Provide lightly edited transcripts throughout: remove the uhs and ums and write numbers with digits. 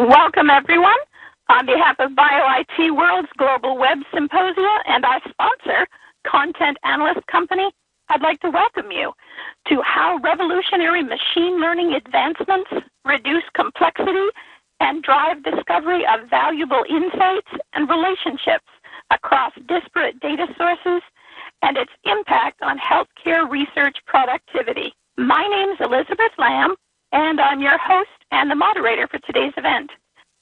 Welcome, everyone. On behalf of BioIT World's Global Web Symposia and our sponsor, Content Analyst Company, I'd like to welcome you to how revolutionary machine learning advancements reduce complexity and drive discovery of valuable insights and relationships across disparate data sources and its impact on healthcare research productivity. My name is Elizabeth Lamb, and I'm your host and the moderator for today's event.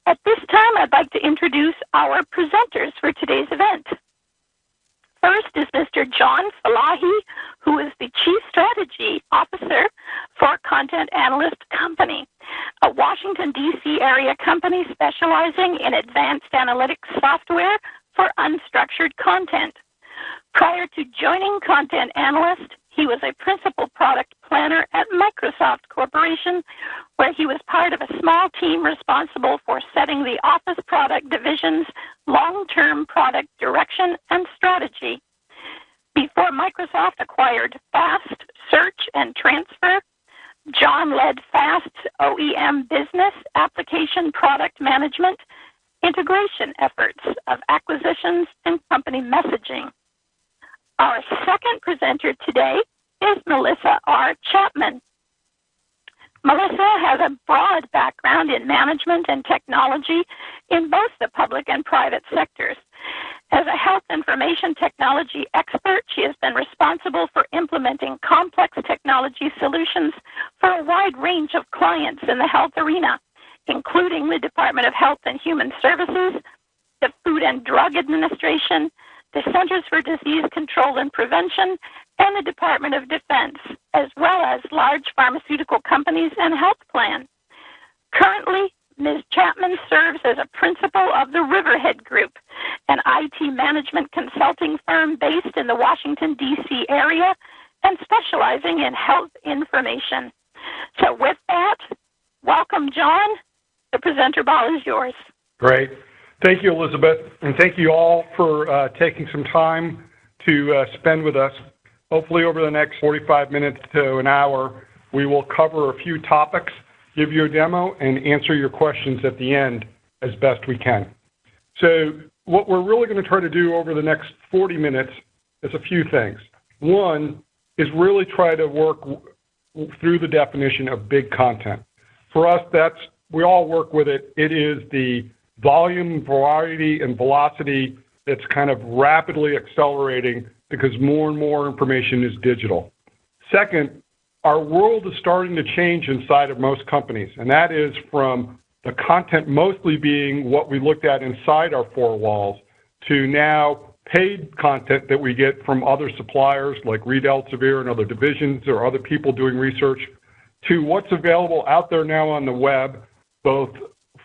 At this time, I'd like to introduce our presenters for today's event. First is Mr. John Falahi, who is the Chief Strategy Officer for Content Analyst Company, a Washington, D.C. area company specializing in advanced analytics software for unstructured content. Prior to joining Content Analyst, he was a principal product planner at Microsoft Corporation, where he was part of a small team responsible for setting the Office product division's long-term product direction and strategy. Before Microsoft acquired FAST Search and Transfer, John led FAST's OEM business application product management integration efforts of acquisitions and company messaging. Our second presenter today is Melissa R. Chapman. Melissa has a broad background in management and technology in both the public and private sectors. As a health information technology expert, she has been responsible for implementing complex technology solutions for a wide range of clients in the health arena, including the Department of Health and Human Services, the Food and Drug Administration, the Centers for Disease Control and Prevention, and the Department of Defense, as well as large pharmaceutical companies and health plans. Currently, Ms. Chapman serves as a principal of the Riverhead Group, an IT management consulting firm based in the Washington, D.C. area and specializing in health information. So with that, welcome, John. The presenter ball is yours. Great. Thank you, Elizabeth, and thank you all for taking some time to spend with us. Hopefully over the next 45 minutes to an hour, we will cover a few topics, give you a demo, and answer your questions at the end as best we can. So what we're really going to try to do over the next 40 minutes is a few things. One is really try to work through the definition of big content. For us, we all work with it. It is the volume, variety, and velocity that's kind of rapidly accelerating because more and more information is digital. Second, our world is starting to change inside of most companies, and that is from the content mostly being what we looked at inside our four walls to now paid content that we get from other suppliers like Reed Elsevier and other divisions or other people doing research to what's available out there now on the web, both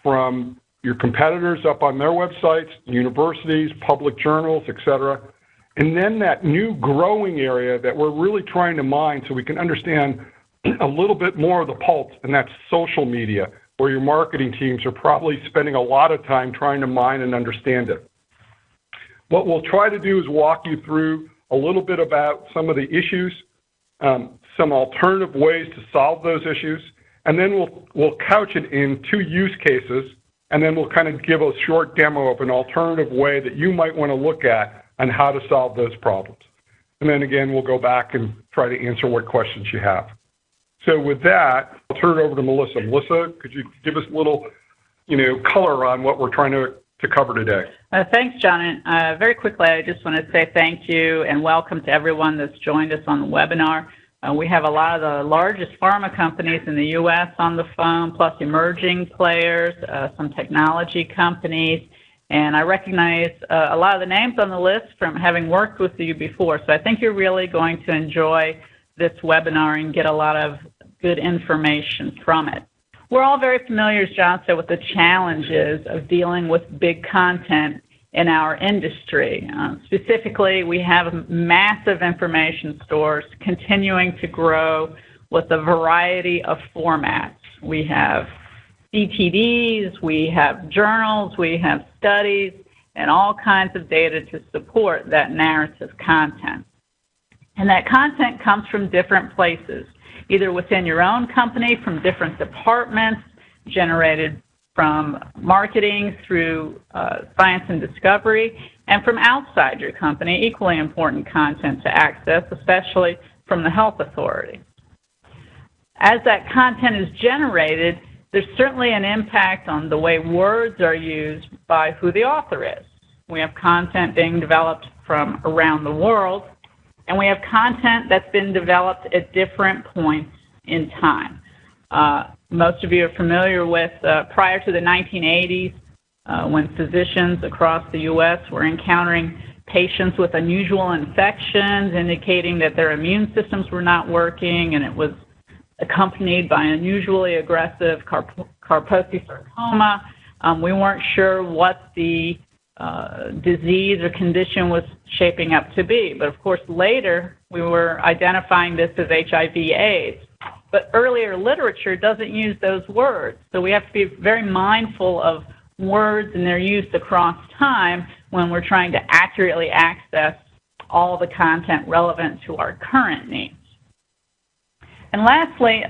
from your competitors up on their websites, universities, public journals, etc. And then that new growing area that we're really trying to mine so we can understand a little bit more of the pulse, and that's social media, where your marketing teams are probably spending a lot of time trying to mine and understand it. What we'll try to do is walk you through a little bit about some of the issues, some alternative ways to solve those issues, and then we'll couch it in two use cases, and then we'll kind of give a short demo of an alternative way that you might want to look at on how to solve those problems. And then again, we'll go back and try to answer what questions you have. So with that, I'll turn it over to Melissa. Melissa, could you give us a little, color on what we're trying to cover today? Thanks, John. Very quickly, I just want to say thank you and welcome to everyone that's joined us on the webinar. We have a lot of the largest pharma companies in the U.S. on the phone, plus emerging players, some technology companies, and I recognize a lot of the names on the list from having worked with you before. So I think you're really going to enjoy this webinar and get a lot of good information from it. We're all very familiar, as John said, with the challenges of dealing with big content in our industry. Specifically, we have massive information stores continuing to grow with a variety of formats. We have CTDs, we have journals, we have studies, and all kinds of data to support that narrative content. And that content comes from different places, either within your own company, from different departments, generated from marketing through science and discovery, and from outside your company, equally important content to access, especially from the health authority. As that content is generated, there's certainly an impact on the way words are used by who the author is. We have content being developed from around the world, and we have content that's been developed at different points in time. Most of you are familiar with prior to the 1980s, when physicians across the U.S. were encountering patients with unusual infections, indicating that their immune systems were not working, and it was accompanied by unusually aggressive Kaposi sarcoma. We weren't sure what the disease or condition was shaping up to be. But of course, later we were identifying this as HIV/AIDS. But earlier literature doesn't use those words. So we have to be very mindful of words and their use across time when we're trying to accurately access all the content relevant to our current needs. And lastly,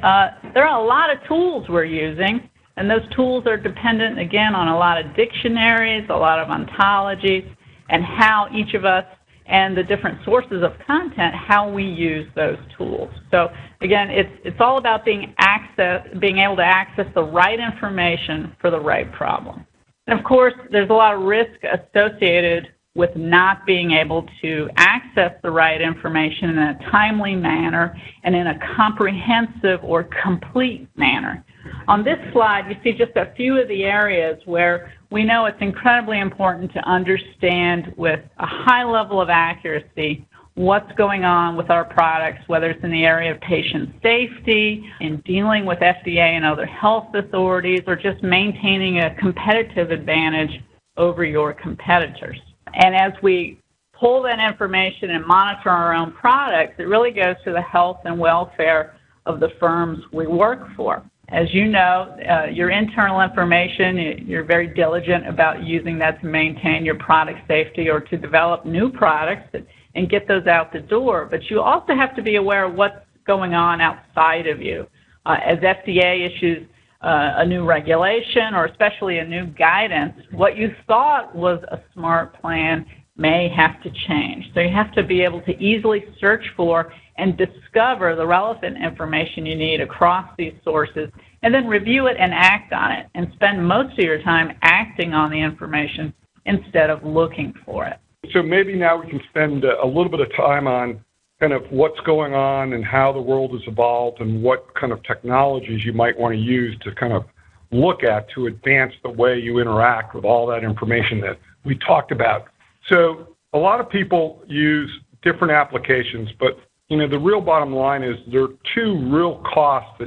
there are a lot of tools we're using, and those tools are dependent, again, on a lot of dictionaries, a lot of ontologies, and how each of us and the different sources of content, how we use those tools. So again, it's all about being able to access the right information for the right problem. And of course, there's a lot of risk associated with not being able to access the right information in a timely manner and in a comprehensive or complete manner. On this slide, you see just a few of the areas where we know it's incredibly important to understand with a high level of accuracy what's going on with our products, whether it's in the area of patient safety, in dealing with FDA and other health authorities, or just maintaining a competitive advantage over your competitors. And as we pull that information and monitor our own products, it really goes to the health and welfare of the firms we work for. As you know, your internal information, you're very diligent about using that to maintain your product safety or to develop new products and get those out the door. But you also have to be aware of what's going on outside of you. As FDA issues a new regulation or especially a new guidance, what you thought was a smart plan may have to change. So you have to be able to easily search for and discover the relevant information you need across these sources, and then review it and act on it, and spend most of your time acting on the information instead of looking for it. So maybe now we can spend a little bit of time on kind of what's going on and how the world has evolved and what kind of technologies you might want to use to kind of look at to advance the way you interact with all that information that we talked about. So a lot of people use different applications, but the real bottom line is there are two real costs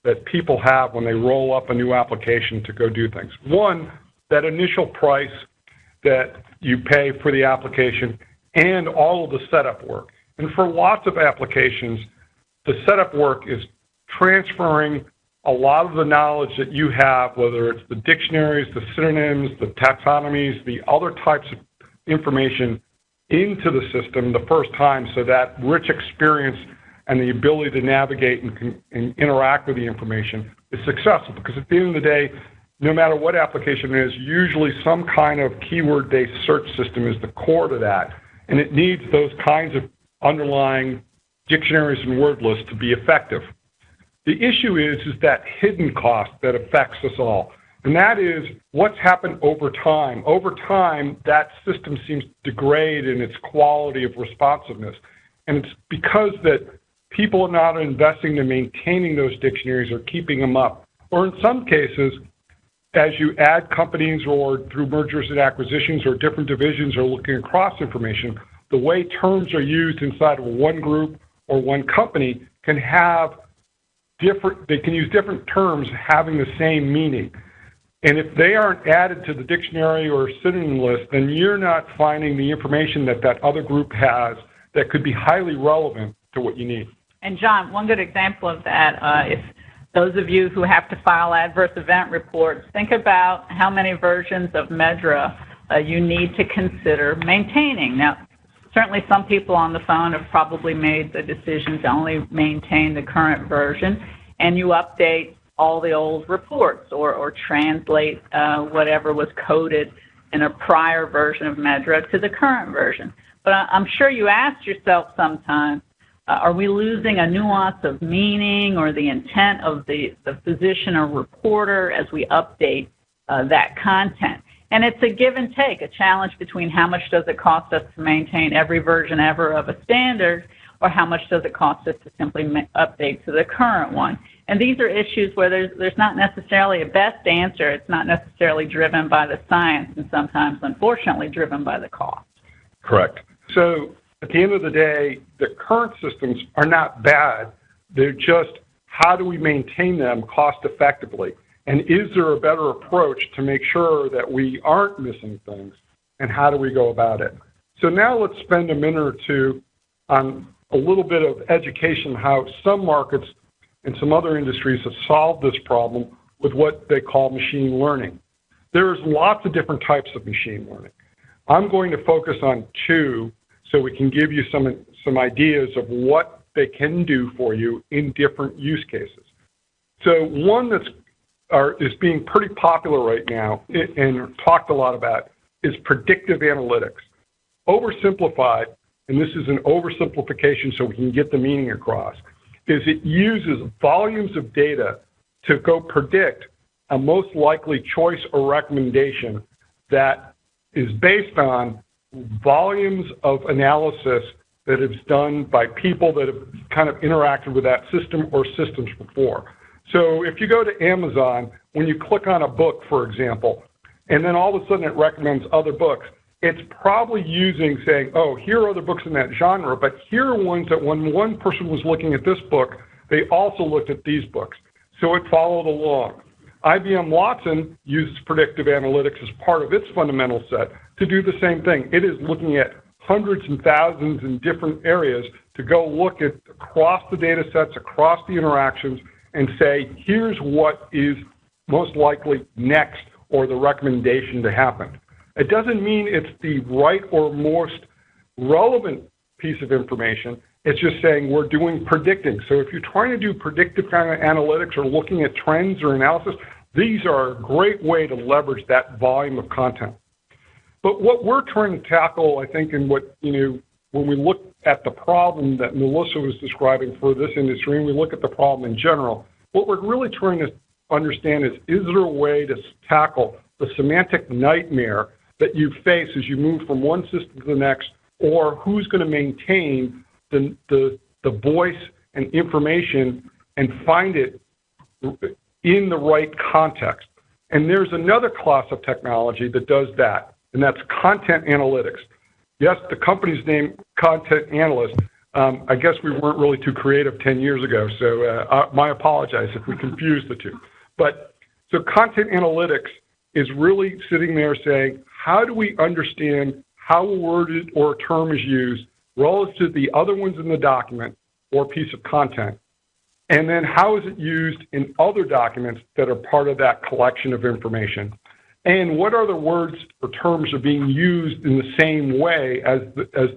that people have when they roll up a new application to go do things. One, that initial price that you pay for the application and all of the setup work. And for lots of applications, the setup work is transferring a lot of the knowledge that you have, whether it's the dictionaries, the synonyms, the taxonomies, the other types of information into the system the first time, so that rich experience and the ability to navigate and interact with the information is successful. Because at the end of the day, no matter what application it is, usually some kind of keyword-based search system is the core to that, and it needs those kinds of underlying dictionaries and word lists to be effective. The issue is that hidden cost that affects us all, and that is what's happened over time. Over time, that system seems to degrade in its quality of responsiveness, and it's because that people are not investing in maintaining those dictionaries or keeping them up. Or in some cases, as you add companies or through mergers and acquisitions or different divisions or looking across information, the way terms are used inside of one group or one company can have they can use different terms having the same meaning. And if they aren't added to the dictionary or synonym list, then you're not finding the information that other group has that could be highly relevant to what you need. And John, one good example of that, if those of you who have to file adverse event reports, think about how many versions of MEDRA you need to consider maintaining. Now, certainly some people on the phone have probably made the decision to only maintain the current version, and you update all the old reports or translate whatever was coded in a prior version of MedDrug to the current version. But I'm sure you asked yourself sometimes, are we losing a nuance of meaning or the intent of the physician or reporter as we update that content? And it's a give and take, a challenge between how much does it cost us to maintain every version ever of a standard, or how much does it cost us to simply update to the current one. And these are issues where there's not necessarily a best answer. It's not necessarily driven by the science, and sometimes, unfortunately, driven by the cost. Correct. So at the end of the day, the current systems are not bad. They're just, how do we maintain them cost effectively? And is there a better approach to make sure that we aren't missing things? And how do we go about it? So now let's spend a minute or two on a little bit of education, how some markets and some other industries have solved this problem with what they call machine learning. There's lots of different types of machine learning. I'm going to focus on two so we can give you some ideas of what they can do for you in different use cases. So one is being pretty popular right now and talked a lot about is predictive analytics. Oversimplified, and this is an oversimplification so we can get the meaning across, is it uses volumes of data to go predict a most likely choice or recommendation that is based on volumes of analysis that is done by people that have kind of interacted with that system or systems before. So if you go to Amazon, when you click on a book, for example, and then all of a sudden it recommends other books, it's probably saying, oh, here are other books in that genre, but here are ones that when one person was looking at this book, they also looked at these books. So it followed along. IBM Watson uses predictive analytics as part of its fundamental set to do the same thing. It is looking at hundreds and thousands in different areas to go look at across the data sets, across the interactions, and say, here's what is most likely next or the recommendation to happen. It doesn't mean it's the right or most relevant piece of information. It's just saying we're doing predicting. So if you're trying to do predictive kind of analytics or looking at trends or analysis, these are a great way to leverage that volume of content. But what we're trying to tackle, I think, and what, when we look at the problem that Melissa was describing for this industry, and we look at the problem in general, what we're really trying to understand is there a way to tackle the semantic nightmare that you face as you move from one system to the next, or who's going to maintain the voice and information and find it in the right context. And there's another class of technology that does that, and that's content analytics. Yes, the company's name, Content Analyst. I guess we weren't really too creative 10 years ago, so my apologies if we confused the two. But so content analytics is really sitting there saying, how do we understand how a word or a term is used relative to the other ones in the document or piece of content? And then how is it used in other documents that are part of that collection of information? And what other words or terms are being used in the same way as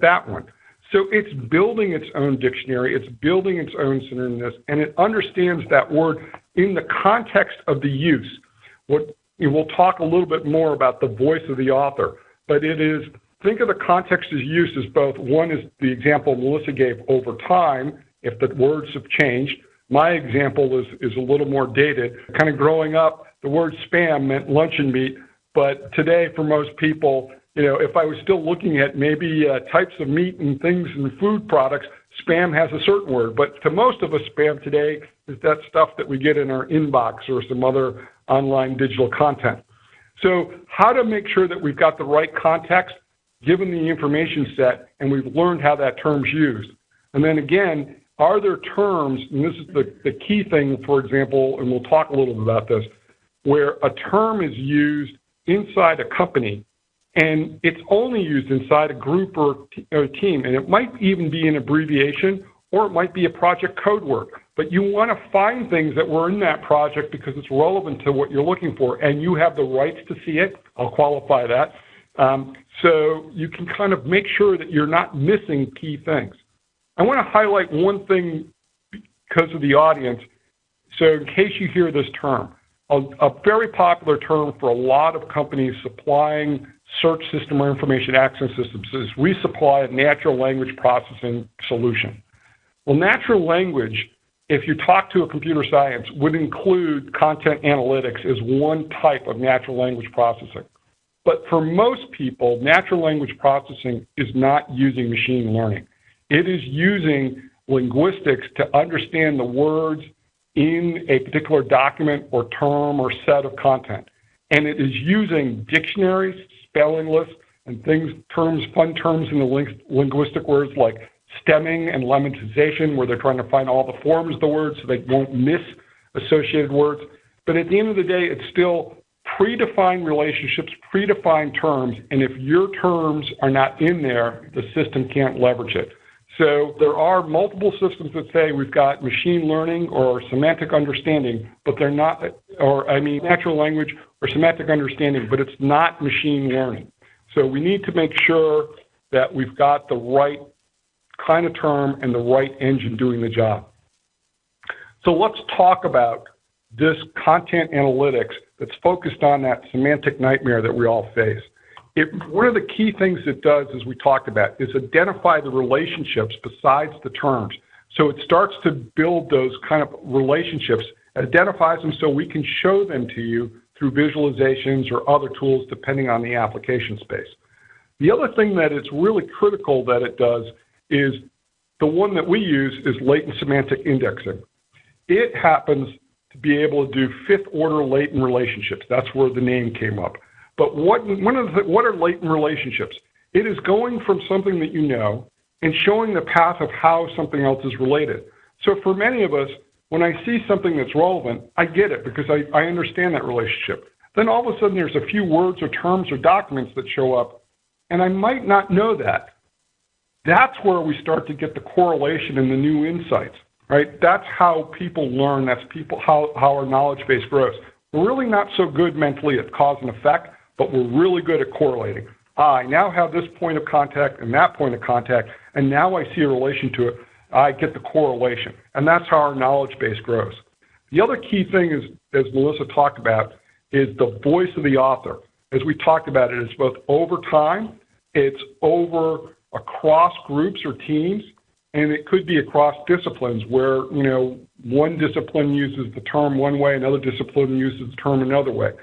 that one? So it's building its own dictionary, it's building its own synonymous, and it understands that word in the context of the use. We'll talk a little bit more about the voice of the author, but it is, think of the context as use as both, one is the example Melissa gave, over time, if the words have changed. My example is a little more dated. Kind of growing up, the word spam meant luncheon meat, but today for most people, if I was still looking at maybe types of meat and things and food products, spam has a certain word. But to most of us, spam today is that stuff that we get in our inbox or some other online digital content. So how to make sure that we've got the right context given the information set and we've learned how that term's used. And then again, are there terms, and this is the key thing, for example, and we'll talk a little bit about this, where a term is used inside a company and it's only used inside a group or a team, and it might even be an abbreviation or it might be a project code word. But you want to find things that were in that project because it's relevant to what you're looking for, and you have the rights to see it. I'll qualify that. So you can kind of make sure that you're not missing key things. I want to highlight one thing because of the audience. So in case you hear this term, a very popular term for a lot of companies supplying search system or information access systems is we supply a natural language processing solution. Well, natural language, if you talk to a computer science, would include content analytics as one type of natural language processing. But for most people, natural language processing is not using machine learning. It is using linguistics to understand the words in a particular document or term or set of content. And it is using dictionaries, spelling lists, and fun terms in the linguistic words like stemming and lemmatization, where they're trying to find all the forms of the word so they won't miss associated words. But at the end of the day, it's still predefined relationships, predefined terms, and if your terms are not in there, the system can't leverage it. So there are multiple systems that say we've got machine learning or semantic understanding, but they're not, natural language or semantic understanding, but it's not machine learning. So we need to make sure that we've got the right kind of term and the right engine doing the job. So let's talk about this content analytics that's focused on that semantic nightmare that we all face. One of the key things it does, as we talked about, is identify the relationships besides the terms. So it starts to build those kind of relationships, identifies them so we can show them to you through visualizations or other tools depending on the application space. The other thing that it's really critical that it does is the one that we use is latent semantic indexing. It happens to be able to do fifth-order latent relationships. That's where the name came up. But what are latent relationships? It is going from something that you know and showing the path of how something else is related. So for many of us, when I see something that's relevant, I get it because I understand that relationship. Then all of a sudden there's a few words or terms or documents that show up, and I might not know that. That's where we start to get the correlation and the new insights, right? That's how people learn. That's how our knowledge base grows. We're really not so good mentally at cause and effect, but we're really good at correlating. I now have this point of contact and that point of contact, and now I see a relation to it. I get the correlation, and that's how our knowledge base grows. The other key thing is, as Melissa talked about, is the voice of the author. As we talked about, it's both over time, it's over across groups or teams, and it could be across disciplines where, one discipline uses the term one way, another discipline uses the term another way.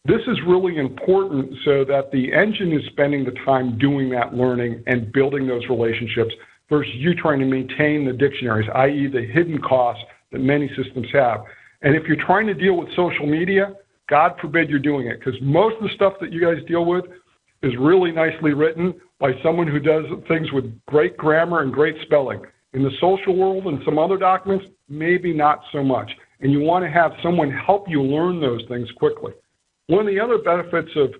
This is really important so that the engine is spending the time doing that learning and building those relationships versus you trying to maintain the dictionaries, i.e. the hidden costs that many systems have. And if you're trying to deal with social media, God forbid you're doing it, because most of the stuff that you guys deal with is really nicely written by someone who does things with great grammar and great spelling. In the social world and some other documents, maybe not so much. And you want to have someone help you learn those things quickly. One of the other benefits of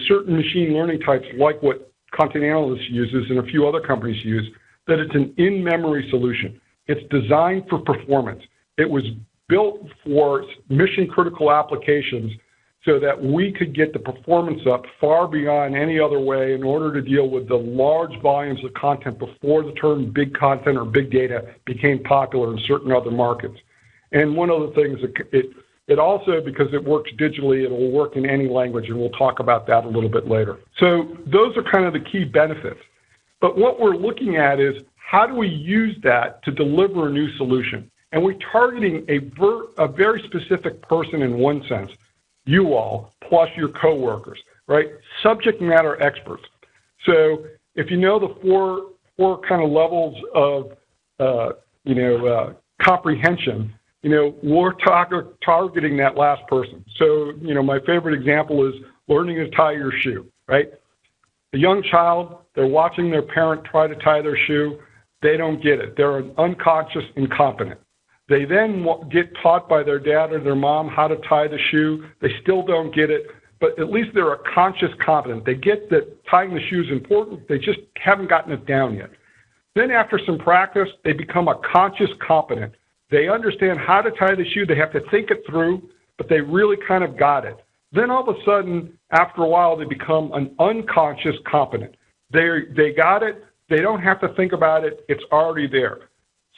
certain machine learning types, like what Content Analyst uses and a few other companies use, that it's an in-memory solution. It's designed for performance. It was built for mission-critical applications so that we could get the performance up far beyond any other way in order to deal with the large volumes of content before the term big content or big data became popular in certain other markets. And one of the things, it also, because it works digitally, it will work in any language, and we'll talk about that a little bit later. So those are kind of the key benefits. But what we're looking at is how do we use that to deliver a new solution? And we're targeting a very specific person in one sense, you all, plus your coworkers, right? Subject matter experts. So if you know the four kind of levels of, comprehension, we're targeting that last person. So, my favorite example is learning to tie your shoe, right? A young child, they're watching their parent try to tie their shoe. They don't get it. They're unconscious incompetent. They then get taught by their dad or their mom how to tie the shoe. They still don't get it, but at least they're a conscious competent. They get that tying the shoe is important. They just haven't gotten it down yet. Then after some practice, they become a conscious competent. They understand how to tie the shoe. They have to think it through, but they really kind of got it. Then all of a sudden, after a while, they become an unconscious competent. They got it. They don't have to think about it. It's already there.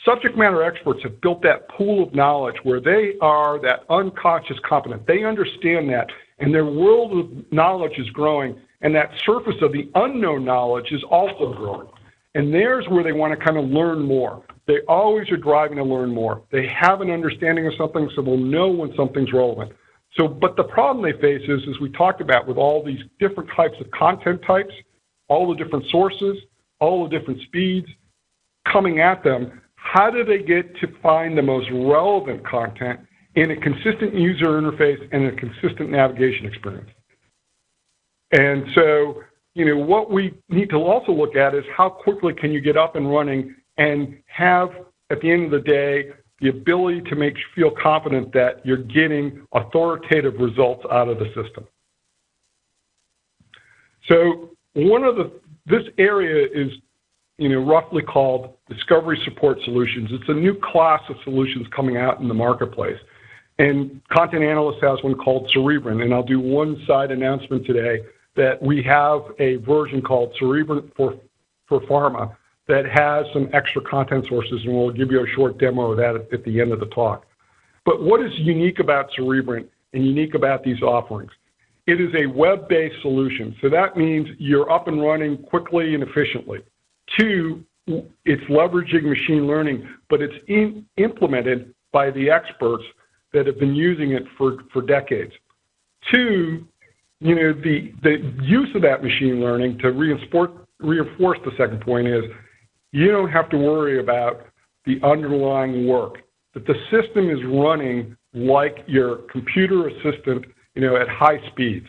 subject matter experts have built that pool of knowledge where they are that unconscious competent. They understand that, and their world of knowledge is growing, and that surface of the unknown knowledge is also growing. And there's where they want to kind of learn more. They always are driving to learn more. They have an understanding of something, so they'll know when something's relevant. So, but the problem they face is, as we talked about, with all these different types of content types, all the different sources, all the different speeds coming at them, how do they get to find the most relevant content in a consistent user interface and a consistent navigation experience? And so, what we need to also look at is how quickly can you get up and running and have, at the end of the day, the ability to make you feel confident that you're getting authoritative results out of the system. So this area is, roughly called discovery support solutions. It's a new class of solutions coming out in the marketplace. And Content Analyst has one called Cerebrant, and I'll do one side announcement today that we have a version called Cerebrant for Pharma that has some extra content sources, and we'll give you a short demo of that at the end of the talk. But what is unique about Cerebrant and unique about these offerings? It is a web-based solution, so that means you're up and running quickly and efficiently. 2, it's leveraging machine learning, but it's implemented by the experts that have been using it for decades. 2, the use of that machine learning, to reinforce the second point, is you don't have to worry about the underlying work, that the system is running like your computer assistant, at high speeds.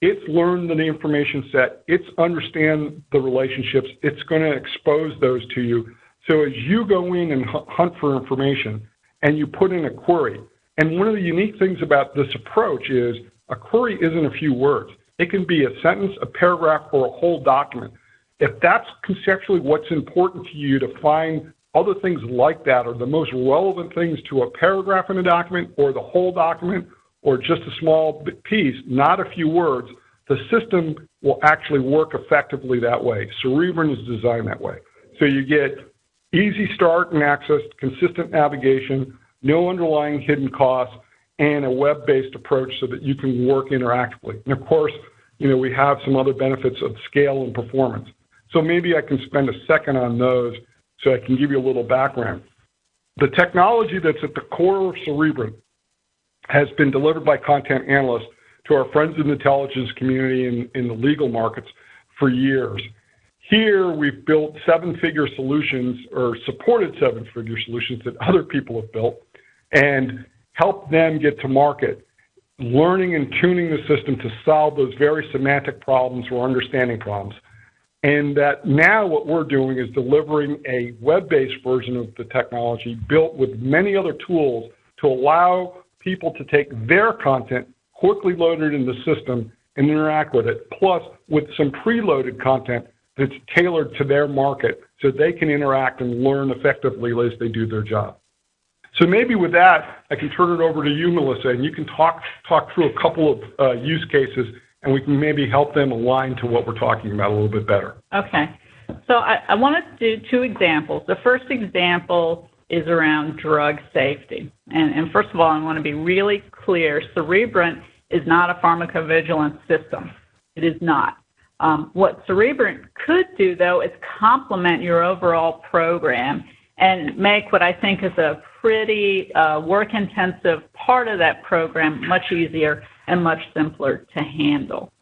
It's learned the information set, it's understand the relationships, it's going to expose those to you. So as you go in and hunt for information and you put in a query, and one of the unique things about this approach is a query isn't a few words. It can be a sentence, a paragraph, or a whole document. If that's conceptually what's important to you, to find other things like that, or the most relevant things to a paragraph in a document, or the whole document, or just a small piece, not a few words, the system will actually work effectively that way. Cerebrant is designed that way. So you get easy start and access, consistent navigation, no underlying hidden costs, and a web-based approach so that you can work interactively. And of course, we have some other benefits of scale and performance. So maybe I can spend a second on those so I can give you a little background. The technology that's at the core of Cerebrant has been delivered by Content Analysts to our friends in the intelligence community in the legal markets for years. Here, we've built 7-figure solutions, or supported 7-figure solutions that other people have built, and helped them get to market, learning and tuning the system to solve those very semantic problems or understanding problems. And that now what we're doing is delivering a web-based version of the technology built with many other tools to allow people to take their content, quickly load it in the system, and interact with it, plus with some preloaded content that's tailored to their market so they can interact and learn effectively as they do their job. So maybe with that, I can turn it over to you, Melissa, and you can talk through a couple of use cases, and we can maybe help them align to what we're talking about a little bit better. Okay. So I want to do 2 examples. The first example is around drug safety. And first of all, I want to be really clear. Cerebrant is not a pharmacovigilance system. It is not. What Cerebrant could do, though, is complement your overall program and make what I think is a pretty work-intensive part of that program much easier and much simpler to handle.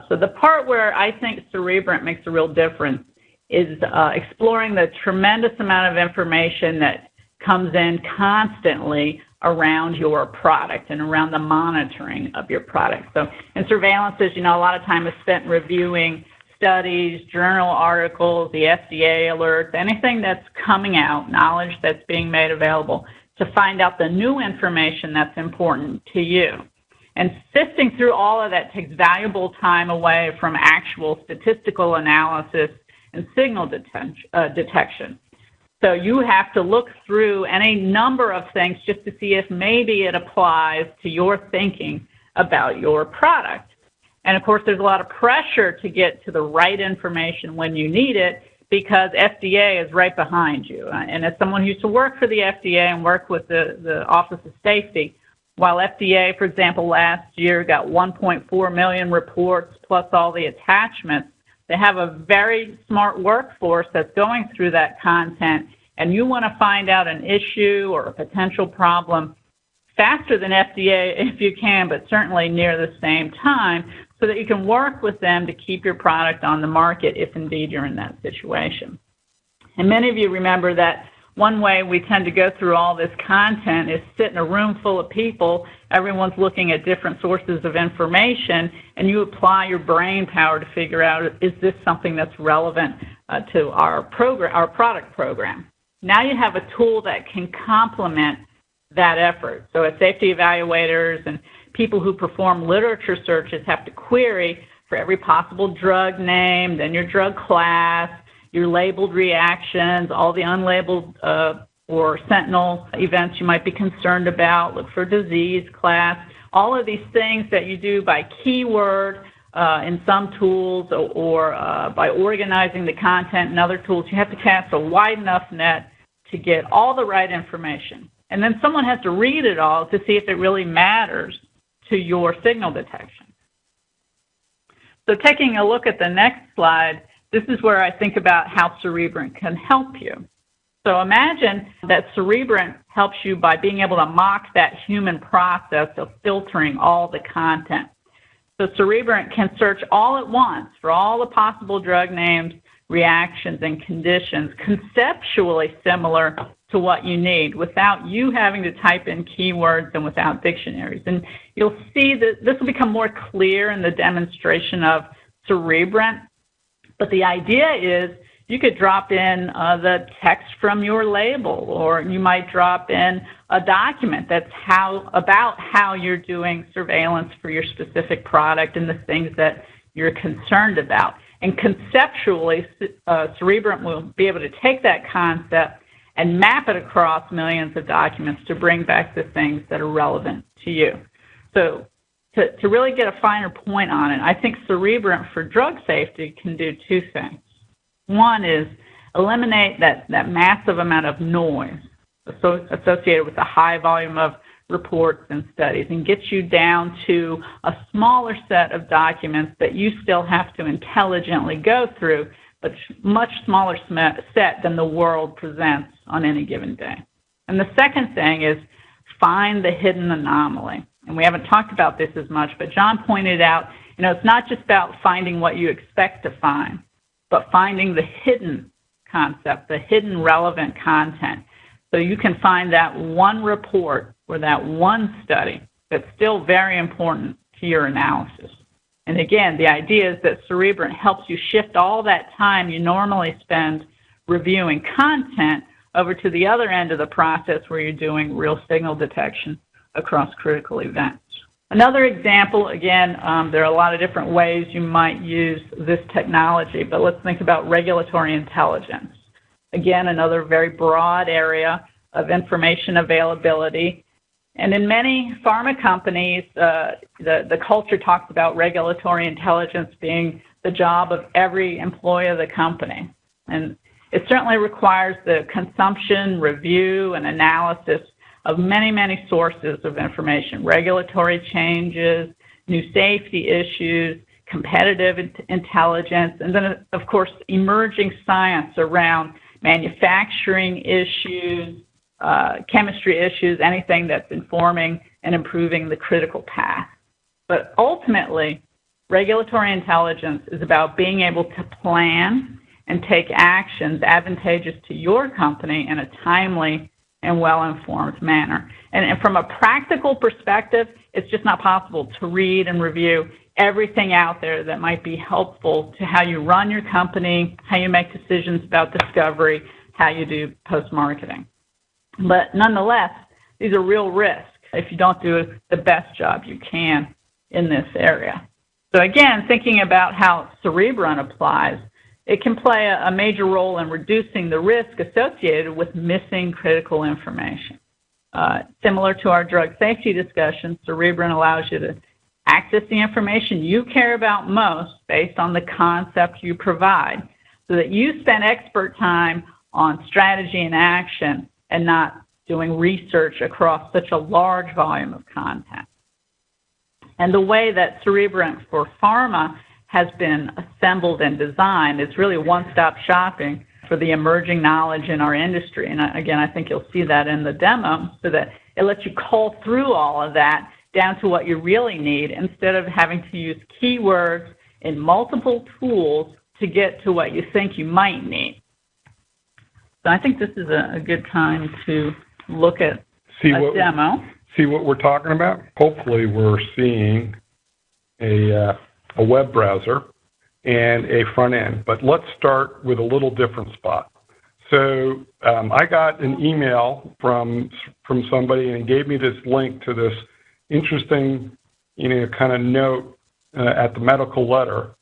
So the part where I think Cerebrant makes a real difference is exploring the tremendous amount of information that comes in constantly around your product and around the monitoring of your product. So in surveillances, a lot of time is spent reviewing studies, journal articles, the FDA alerts, anything that's coming out, knowledge that's being made available to find out the new information that's important to you. And sifting through all of that takes valuable time away from actual statistical analysis and signal detection. So you have to look through any number of things just to see if maybe it applies to your thinking about your product. And of course, there's a lot of pressure to get to the right information when you need it because FDA is right behind you. And as someone who used to work for the FDA and work with the Office of Safety, while FDA, for example, last year got 1.4 million reports plus all the attachments, they have a very smart workforce that's going through that content, and you want to find out an issue or a potential problem faster than FDA if you can, but certainly near the same time, so that you can work with them to keep your product on the market if indeed you're in that situation. And many of you remember that one way we tend to go through all this content is sit in a room full of people, everyone's looking at different sources of information, and you apply your brain power to figure out, is this something that's relevant to our product program? Now you have a tool that can complement that effort. So as safety evaluators and people who perform literature searches have to query for every possible drug name, then your drug class, your labeled reactions, all the unlabeled or sentinel events you might be concerned about, look for disease class, all of these things that you do by keyword in some tools or by organizing the content in other tools. You have to cast a wide enough net to get all the right information. And then someone has to read it all to see if it really matters to your signal detection. So taking a look at the next slide, this is where I think about how Cerebrant can help you. So imagine that Cerebrant helps you by being able to mock that human process of filtering all the content. So Cerebrant can search all at once for all the possible drug names, reactions, and conditions conceptually similar to what you need without you having to type in keywords and without dictionaries. And you'll see that this will become more clear in the demonstration of Cerebrant. But the idea is you could drop in the text from your label, or you might drop in a document that's about how you're doing surveillance for your specific product and the things that you're concerned about. And conceptually, Cerebrant will be able to take that concept and map it across millions of documents to bring back the things that are relevant to you. So to really get a finer point on it, I think Cerebrant for drug safety can do two things. One is eliminate that massive amount of noise associated with the high volume of reports and studies and get you down to a smaller set of documents that you still have to intelligently go through, but much smaller set than the world presents on any given day. And the second thing is find the hidden anomaly. And we haven't talked about this as much, but John pointed out, it's not just about finding what you expect to find, but finding the hidden concept, the hidden relevant content. So you can find that one report or that one study that's still very important to your analysis. And again, the idea is that Cerebrant helps you shift all that time you normally spend reviewing content over to the other end of the process where you're doing real signal detection across critical events. Another example, again, there are a lot of different ways you might use this technology, but let's think about regulatory intelligence. Again, another very broad area of information availability. And in many pharma companies, the culture talks about regulatory intelligence being the job of every employee of the company. And it certainly requires the consumption, review, and analysis of many, many sources of information, regulatory changes, new safety issues, competitive intelligence, and then, of course, emerging science around manufacturing issues, chemistry issues, anything that's informing and improving the critical path. But ultimately, regulatory intelligence is about being able to plan and take actions advantageous to your company in a timely and well-informed manner. And from a practical perspective, it's just not possible to read and review everything out there that might be helpful to how you run your company, how you make decisions about discovery, how you do post-marketing. But nonetheless, these are real risks if you don't do the best job you can in this area. So again, thinking about how Cerebrant applies, it can play a major role in reducing the risk associated with missing critical information. Similar to our drug safety discussion, Cerebrant allows you to access the information you care about most based on the concept you provide, so that you spend expert time on strategy and action and not doing research across such a large volume of content. And the way that Cerebrant for Pharma has been assembled and designed is really one-stop shopping for the emerging knowledge in our industry. And again, I think you'll see that in the demo, so that it lets you cull through all of that down to what you really need instead of having to use keywords in multiple tools to get to what you think you might need. So I think this is a good time to look at a demo. See what we're talking about? Hopefully we're seeing a web browser and a front end. But let's start with a little different spot. So I got an email from somebody and gave me this link to this interesting, kind of note at the medical letter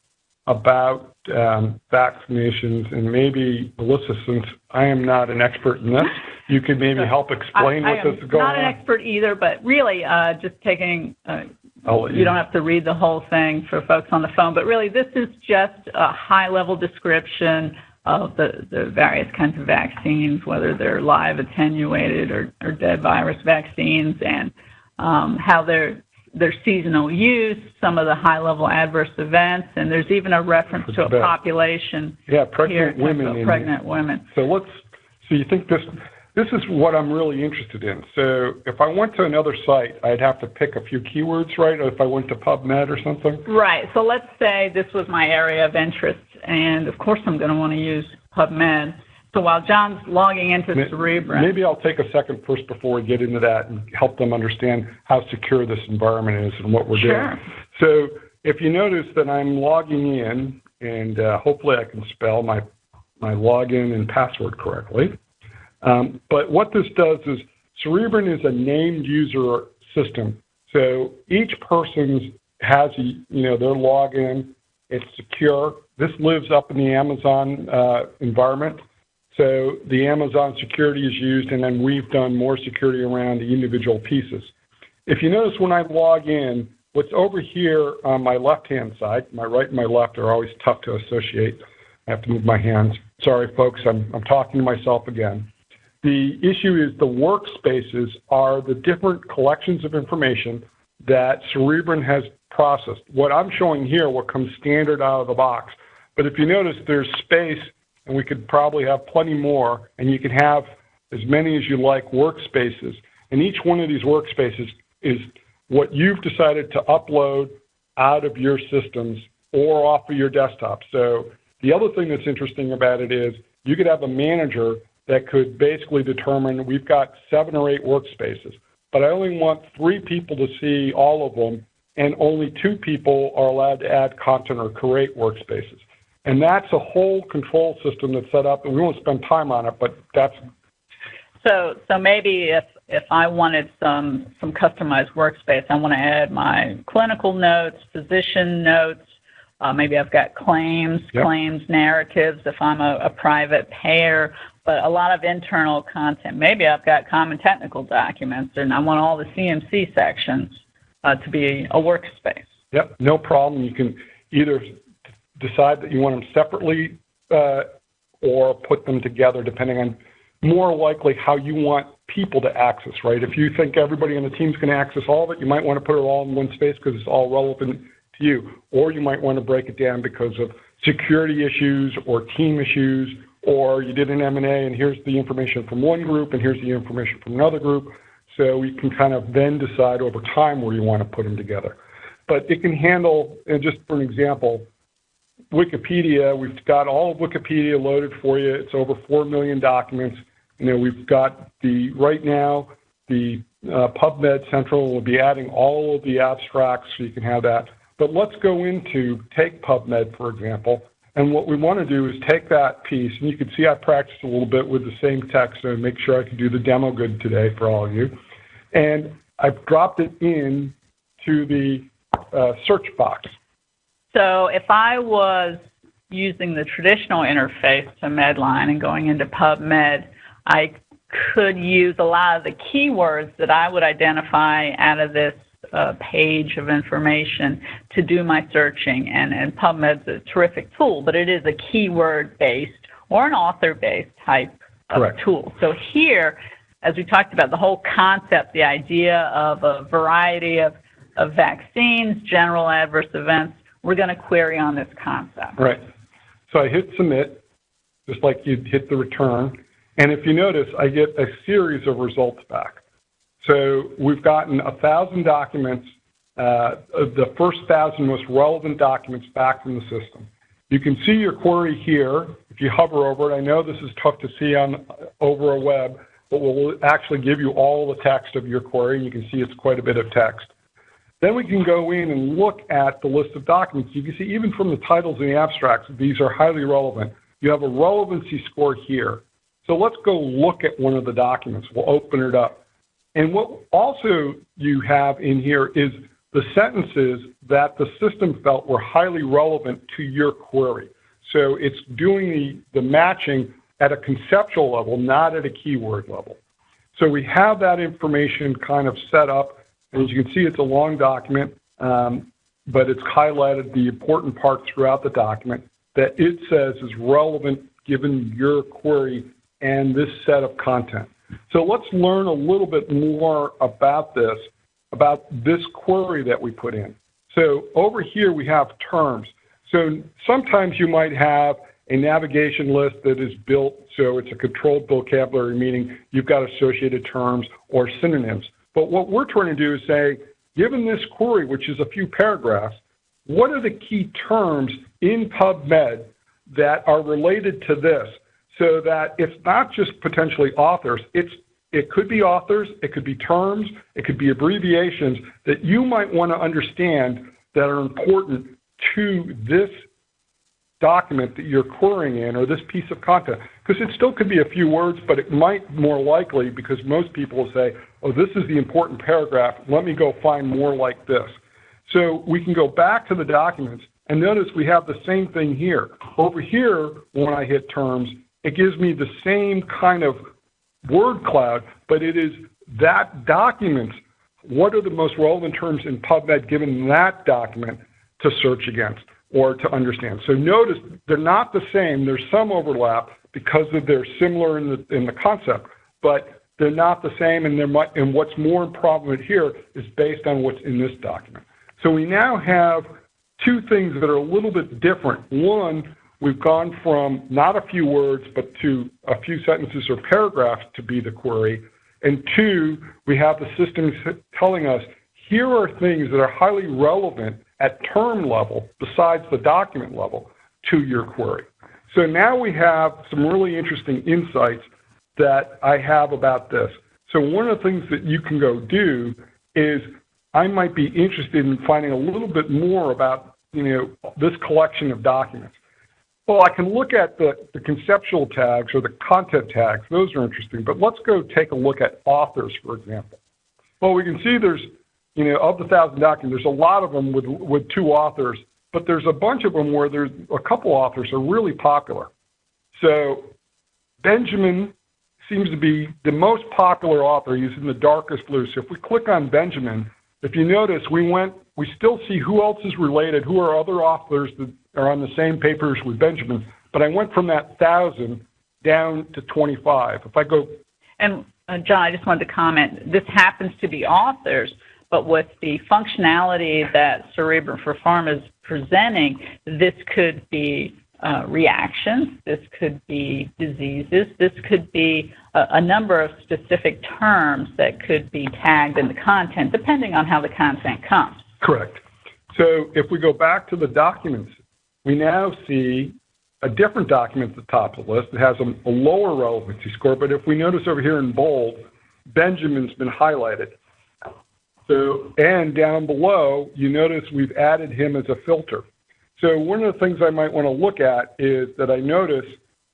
about vaccinations. And maybe, Melissa, since I am not an expert in this, you could maybe help explain what this is going on. I'm not an expert either, but really just taking, you don't have to read the whole thing for folks on the phone, but really this is just a high-level description of the various kinds of vaccines, whether they're live attenuated or dead virus vaccines, and how their seasonal use, some of the high-level adverse events, and there's even a reference to a population. Yeah, pregnant women. Pregnant women. So you think this is what I'm really interested in. So if I went to another site, I'd have to pick a few keywords, right? Or if I went to PubMed or something? Right. So let's say this was my area of interest, and of course I'm going to want to use PubMed. So while John's logging into Cerebrant... Maybe I'll take a second first before we get into that and help them understand how secure this environment is and what we're doing. So if you notice that I'm logging in, and hopefully I can spell my login and password correctly. But what this does is Cerebrant is a named user system. So each person has their login. It's secure. This lives up in the Amazon environment. So the Amazon security is used, and then we've done more security around the individual pieces. If you notice when I log in, what's over here on my left-hand side, my right and my left are always tough to associate. I have to move my hands. Sorry, folks, I'm talking to myself again. The issue is the workspaces are the different collections of information that Cerebrant has processed. What I'm showing here, what comes standard out of the box. But if you notice, there's space, and we could probably have plenty more, and you can have as many as you like workspaces. And each one of these workspaces is what you've decided to upload out of your systems or off of your desktop. So the other thing that's interesting about it is you could have a manager that could basically determine we've got 7 or 8 workspaces, but I only want 3 people to see all of them, and only 2 people are allowed to add content or create workspaces. And that's a whole control system that's set up, and we won't spend time on it, but that's... So maybe if I wanted some customized workspace, I want to add my clinical notes, physician notes, maybe I've got claims narratives if I'm a private payer, but a lot of internal content. Maybe I've got common technical documents, and I want all the CMC sections to be a workspace. Yep, no problem. You can either decide that you want them separately or put them together, depending on more likely how you want people to access, right? If you think everybody on the team is going to access all of it, you might want to put it all in one space because it's all relevant to you. Or you might want to break it down because of security issues or team issues, or you did an M&A and here's the information from one group and here's the information from another group. So you can kind of then decide over time where you want to put them together. But it can handle, and just for an example, Wikipedia, we've got all of Wikipedia loaded for you. It's over 4 million documents. We've got right now, the PubMed Central will be adding all of the abstracts so you can have that. But let's go into, take PubMed, for example, and what we want to do is take that piece, and you can see I practiced a little bit with the same text and make sure I can do the demo good today for all of you. And I've dropped it in to the search box. So if I was using the traditional interface to Medline and going into PubMed, I could use a lot of the keywords that I would identify out of this page of information to do my searching. And PubMed's a terrific tool, but it is a keyword-based or an author-based type of tool. So here, as we talked about, the whole concept, the idea of a variety of vaccines, general adverse events, we're going to query on this concept. Right. So I hit submit, just like you'd hit the return. And if you notice, I get a series of results back. So we've gotten 1,000 documents, the first 1,000 most relevant documents back from the system. You can see your query here. If you hover over it, I know this is tough to see over a web, but we'll actually give you all the text of your query, and you can see it's quite a bit of text. Then we can go in and look at the list of documents. You can see even from the titles and the abstracts, these are highly relevant. You have a relevancy score here. So let's go look at one of the documents. We'll open it up. And what also you have in here is the sentences that the system felt were highly relevant to your query. So it's doing the matching at a conceptual level, not at a keyword level. So we have that information kind of set up. And as you can see, it's a long document, but it's highlighted the important part throughout the document that it says is relevant given your query and this set of content. So let's learn a little bit more about this query that we put in. So over here we have terms. So sometimes you might have a navigation list that is built so it's a controlled vocabulary, meaning you've got associated terms or synonyms. But what we're trying to do is say, given this query, which is a few paragraphs, what are the key terms in PubMed that are related to this? So that it's not just potentially authors, it could be authors, it could be terms, it could be abbreviations that you might want to understand that are important to this document that you're querying in or this piece of content. Because it still could be a few words, but it might more likely, because most people will say, oh, this is the important paragraph, let me go find more like this. So we can go back to the documents and notice we have the same thing here. Over here, when I hit terms, it gives me the same kind of word cloud, but it is that document. What are the most relevant terms in PubMed given that document to search against or to understand? So notice they're not the same. There's some overlap because they're similar in the concept, but they're not the same, and what's more prominent here is based on what's in this document. So we now have two things that are a little bit different. One, we've gone from not a few words, but to a few sentences or paragraphs to be the query. And two, we have the system telling us, here are things that are highly relevant at term level, besides the document level, to your query. So now we have some really interesting insights that I have about this. So one of the things that you can go do is I might be interested in finding a little bit more about, this collection of documents. Well, I can look at the conceptual tags or the content tags. Those are interesting. But let's go take a look at authors, for example. Well, we can see there's, of the 1,000 documents, there's a lot of them with two authors, but there's a bunch of them where there's a couple authors are really popular. So Benjamin seems to be the most popular author. He's in the darkest blue. So if we click on Benjamin, if you notice, we still see who else is related, who are other authors that are on the same papers with Benjamin, but I went from that 1,000 down to 25. If I go... And John, I just wanted to comment, this happens to be authors, but with the functionality that Cerebrant for Pharma is presenting, this could be reactions, this could be diseases, this could be a number of specific terms that could be tagged in the content, depending on how the content comes. Correct. So if we go back to the documents, we now see a different document at the top of the list. It has a lower relevancy score, but if we notice over here in bold, Benjamin's been highlighted. So, and down below, you notice we've added him as a filter. So one of the things I might want to look at is that I notice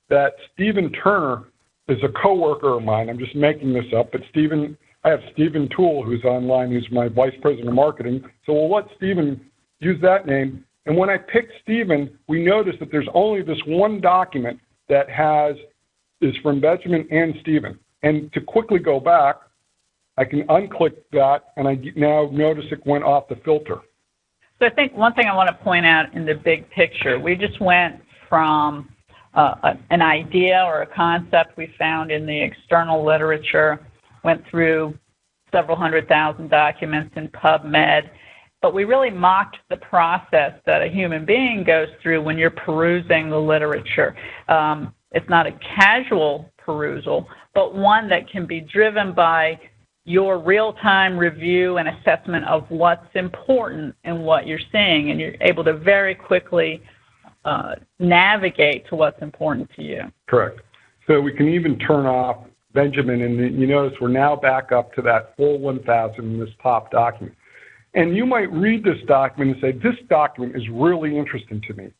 that Stephen Turner is a coworker of mine. I'm just making this up, but I have Stephen Toole, who's online, who's my vice president of marketing. So we'll let Stephen use that name. And when I pick Stephen, we notice that there's only this one document that is from Benjamin and Stephen. And to quickly go back, I can unclick that, and I now notice it went off the filter. So I think one thing I want to point out in the big picture, we just went from an idea or a concept we found in the external literature, went through several 100,000 documents in PubMed, but we really mocked the process that a human being goes through when you're perusing the literature. It's not a casual perusal, but one that can be driven by your real-time review and assessment of what's important in what you're seeing, and you're able to very quickly navigate to what's important to you. Correct. So we can even turn off Benjamin, and you notice we're now back up to that full 1,000 in this top document. And you might read this document and say, this document is really interesting to me,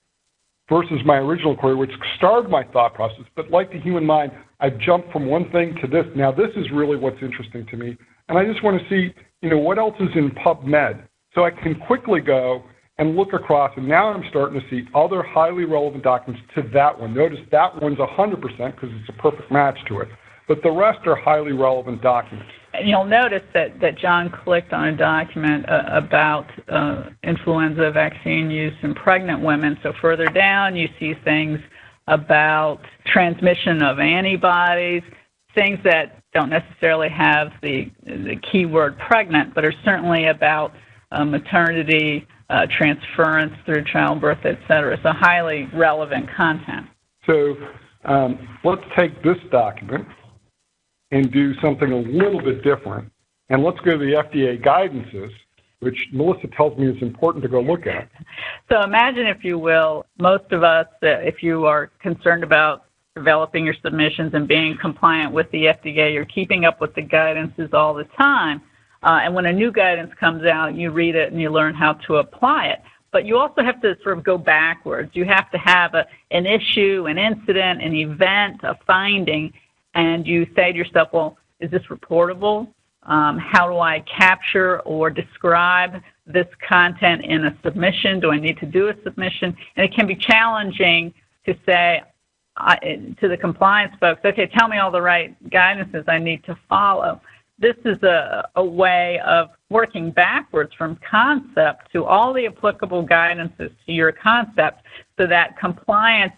versus my original query, which started my thought process. But like the human mind, I've jumped from one thing to this. Now this is really what's interesting to me. And I just want to see, what else is in PubMed. So I can quickly go and look across, and now I'm starting to see other highly relevant documents to that one. Notice that one's 100% because it's a perfect match to it. But the rest are highly relevant documents. And you'll notice that John clicked on a document about influenza vaccine use in pregnant women. So further down, you see things about transmission of antibodies, things that don't necessarily have the keyword pregnant, but are certainly about maternity, transference through childbirth, et cetera. So highly relevant content. So let's take this document and do something a little bit different. And let's go to the FDA guidances, which Melissa tells me is important to go look at. So imagine, if you will, most of us, if you are concerned about developing your submissions and being compliant with the FDA, you're keeping up with the guidances all the time. And when a new guidance comes out, you read it and you learn how to apply it. But you also have to sort of go backwards. You have to have an issue, an incident, an event, a finding, and you say to yourself, well, is this reportable? How do I capture or describe this content in a submission? Do I need to do a submission? And it can be challenging to say to the compliance folks, okay, tell me all the right guidances I need to follow. This is a way of working backwards from concept to all the applicable guidances to your concept, so that compliance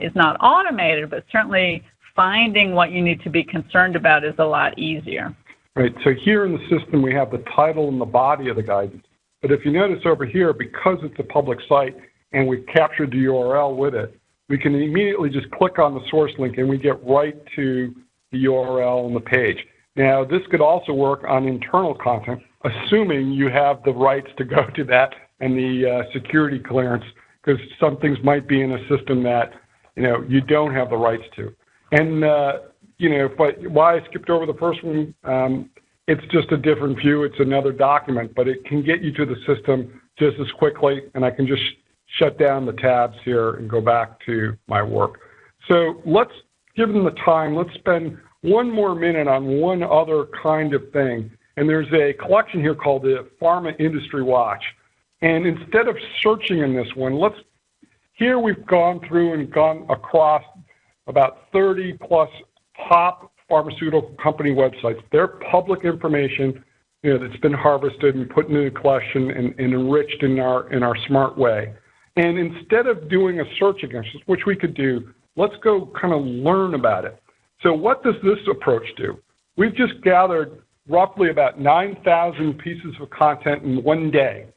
is not automated, but certainly finding what you need to be concerned about is a lot easier. Right. So here in the system, we have the title and the body of the guidance. But if you notice over here, because it's a public site and we've captured the URL with it, we can immediately just click on the source link and we get right to the URL on the page. Now, this could also work on internal content, assuming you have the rights to go to that and the security clearance, because some things might be in a system that, you don't have the rights to. And, but why I skipped over the first one, it's just a different view. It's another document, but it can get you to the system just as quickly, and I can just shut down the tabs here and go back to my work. So let's, given the time, let's spend one more minute on one other kind of thing. And there's a collection here called the Pharma Industry Watch. And instead of searching in this one, here we've gone through and gone across about 30 plus top pharmaceutical company websites. They're public information, that's been harvested and put into a collection and enriched in our smart way. And instead of doing a search against it, which we could do, let's go kind of learn about it. So what does this approach do? We've just gathered roughly about 9,000 pieces of content in one day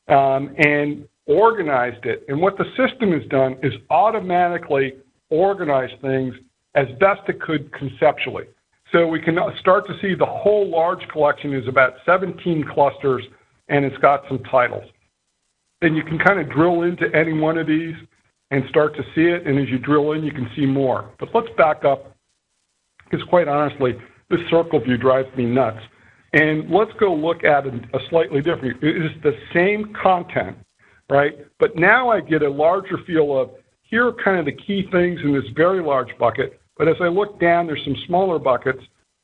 and organized it. And what the system has done is automatically organize things as best it could conceptually. So we can start to see the whole large collection is about 17 clusters, and it's got some titles. Then you can kind of drill into any one of these and start to see it, and as you drill in, you can see more. But let's back up, because quite honestly, this circle view drives me nuts. And let's go look at a slightly different view. It is the same content, right? But now I get a larger feel of, here are kind of the key things in this very large bucket, but as I look down, there's some smaller buckets,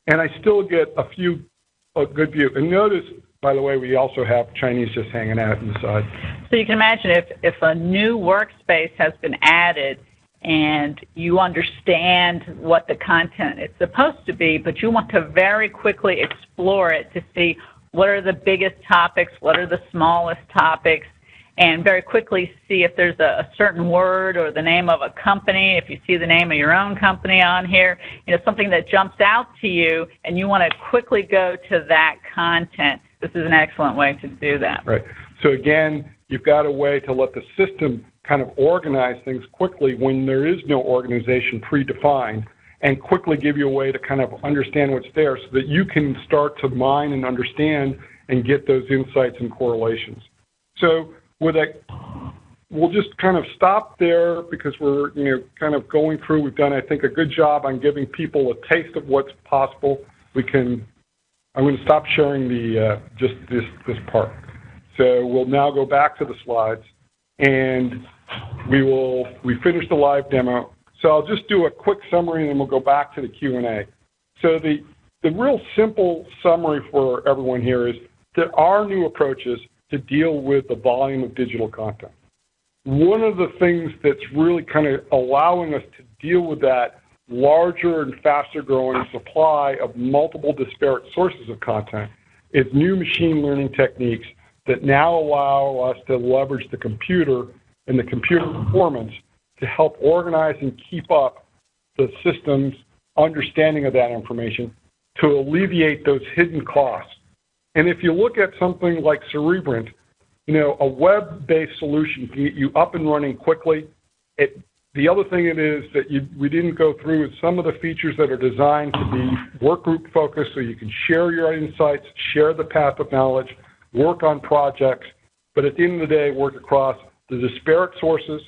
and I still get a good view. And notice, by the way, we also have Chinese just hanging out inside. So you can imagine if a new workspace has been added and you understand what the content is supposed to be, but you want to very quickly explore it to see what are the biggest topics, what are the smallest topics, and very quickly see if there's a certain word or the name of a company, if you see the name of your own company on here, something that jumps out to you, and you want to quickly go to that content. This is an excellent way to do that. Right. So again, you've got a way to let the system kind of organize things quickly when there is no organization predefined, and quickly give you a way to kind of understand what's there so that you can start to mine and understand and get those insights and correlations. So with that, we'll just kind of stop there because we're kind of going through. We've done, I think, a good job on giving people a taste of what's possible. I'm going to stop sharing the just this part. So we'll now go back to the slides, and we finished the live demo. So I'll just do a quick summary, and then we'll go back to the Q&A. So the real simple summary for everyone here is there are new approaches to deal with the volume of digital content. One of the things that's really kind of allowing us to deal with that larger and faster growing supply of multiple disparate sources of content is new machine learning techniques that now allow us to leverage the computer and the computer performance to help organize and keep up the system's understanding of that information to alleviate those hidden costs. And if you look at something like Cerebrant, a web-based solution can get you up and running quickly. The other thing it is that we didn't go through is some of the features that are designed to be workgroup focused, so you can share your insights, share the path of knowledge, work on projects, but at the end of the day, work across the disparate sources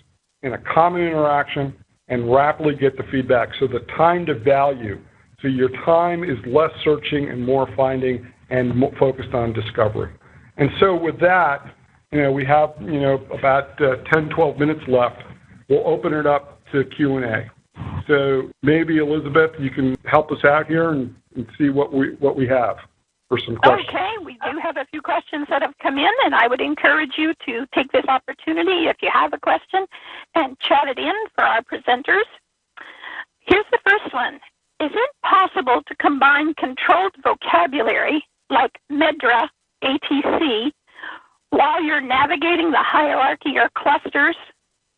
in a common interaction and rapidly get the feedback. So the time to value, so your time is less searching and more finding and more focused on discovery. And so with that, we have, about 10, 12 minutes left. We'll open it up to Q&A. So maybe, Elizabeth, you can help us out here and see what we have for some questions. Okay, we do have a few questions that have come in, and I would encourage you to take this opportunity if you have a question and chat it in for our presenters. Here's the first one. Is it possible to combine controlled vocabulary like MEDRA, ATC, while you're navigating the hierarchy or clusters,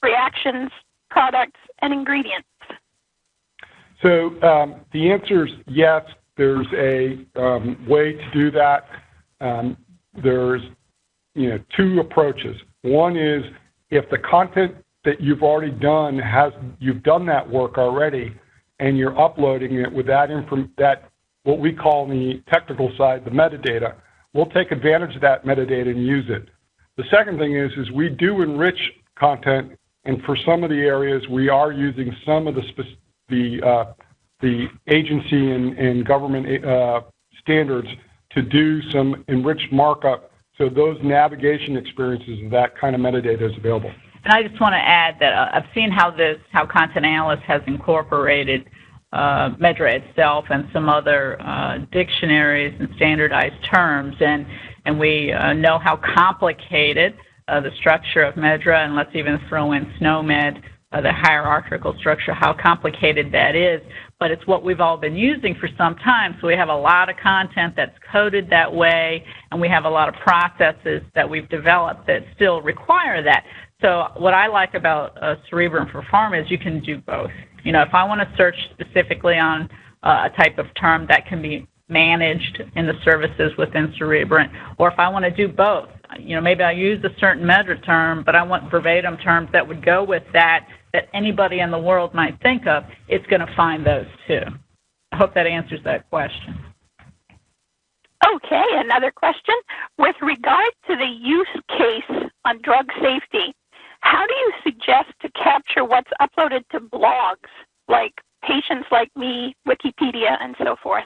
reactions, products, and ingredients? So the answer is yes. There's a way to do that. There's two approaches. One is if the content that you've already done you've done that work already, and you're uploading it with that what we call on the technical side the metadata. We'll take advantage of that metadata and use it. The second thing is we do enrich content, and for some of the areas we are using some of the agency and government standards to do some enriched markup, so those navigation experiences of that kind of metadata is available. And I just want to add that I've seen how Content Analyst has incorporated MEDRA itself and some other dictionaries and standardized terms, and we know how complicated the structure of MEDRA, and let's even throw in SNOMED, the hierarchical structure, how complicated that is. But it's what we've all been using for some time, so we have a lot of content that's coded that way, and we have a lot of processes that we've developed that still require that. So what I like about Cerebrant for Pharma is you can do both. If I want to search specifically on a type of term, that can be managed in the services within Cerebrant, or if I want to do both, maybe I use a certain MEDRA term, but I want verbatim terms that would go with that anybody in the world might think of, it's going to find those too. I hope that answers that question. Okay, another question. With regard to the use case on drug safety, how do you suggest to capture what's uploaded to blogs like Patients Like Me, Wikipedia, and so forth?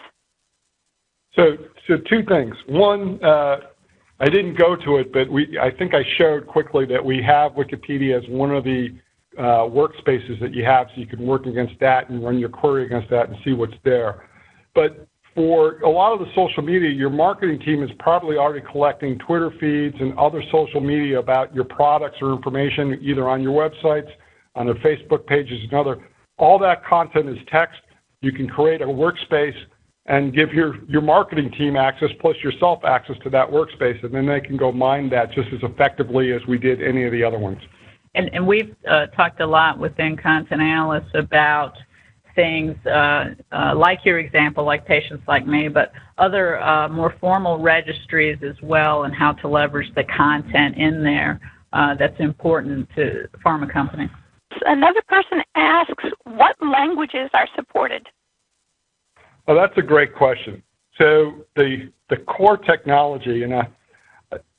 So two things. One, I didn't go to it, but I think I showed quickly that we have Wikipedia as one of the workspaces that you have, so you can work against that and run your query against that and see what's there. But for a lot of the social media, your marketing team is probably already collecting Twitter feeds and other social media about your products or information either on your websites on their Facebook pages and other. All that content is text. You can create a workspace and give your marketing team access plus yourself access to that workspace, and then they can go mine that just as effectively as we did any of the other ones. And we've talked a lot within Content Analysts about things like your example, like Patients Like Me, but other more formal registries as well, and how to leverage the content in there that's important to pharma companies. Another person asks, what languages are supported? Oh, that's a great question. So the core technology, and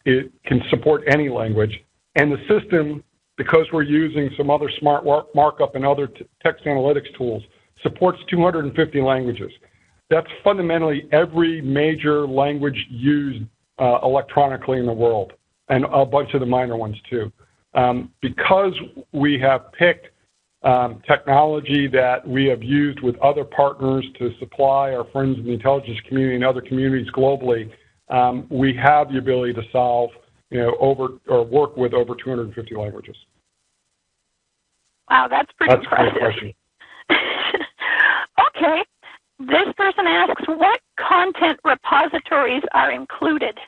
it can support any language, and the system, because we're using some other smart markup and other text analytics tools, supports 250 languages. That's fundamentally every major language used electronically in the world, and a bunch of the minor ones too. Because we have picked technology that we have used with other partners to supply our friends in the intelligence community and other communities globally, we have the ability to solve, work with over 250 languages. Wow, that's pretty impressive. A great question. Okay. This person asks, what content repositories are included?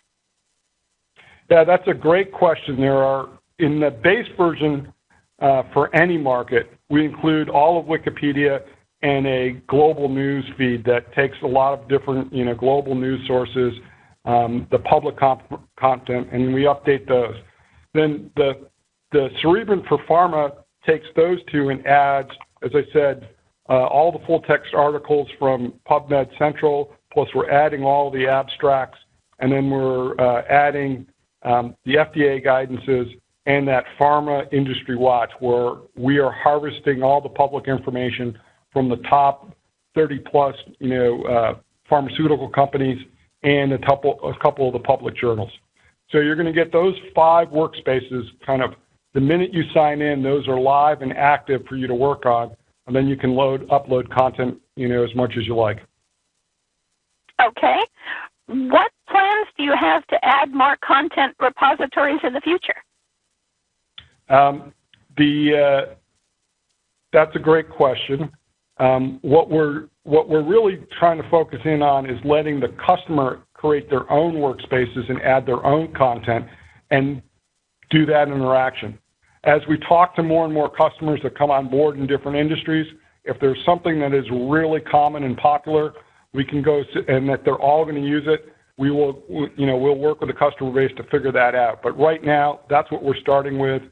Yeah, that's a great question. There are, in the base version for any market, we include all of Wikipedia and a global news feed that takes a lot of different, global news sources, the public content, and we update those. Then the Cerebrant for Pharma takes those two and adds, as I said, all the full text articles from PubMed Central, plus we're adding all the abstracts, and then we're adding the FDA guidances and that Pharma Industry Watch, where we are harvesting all the public information from the top 30-plus, pharmaceutical companies and a couple of the public journals. So you're going to get those 5 workspaces kind of the minute you sign in. Those are live and active for you to work on, and then you can upload content, as much as you like. Okay. What plans do you have to add more content repositories in the future? That's a great question. What we're really trying to focus in on is letting the customer create their own workspaces and add their own content and do that interaction. As we talk to more and more customers that come on board in different industries, if there's something that is really common and popular, we can go and that they're all going to use it. We'll work with the customer base to figure that out. But right now, that's what we're starting with.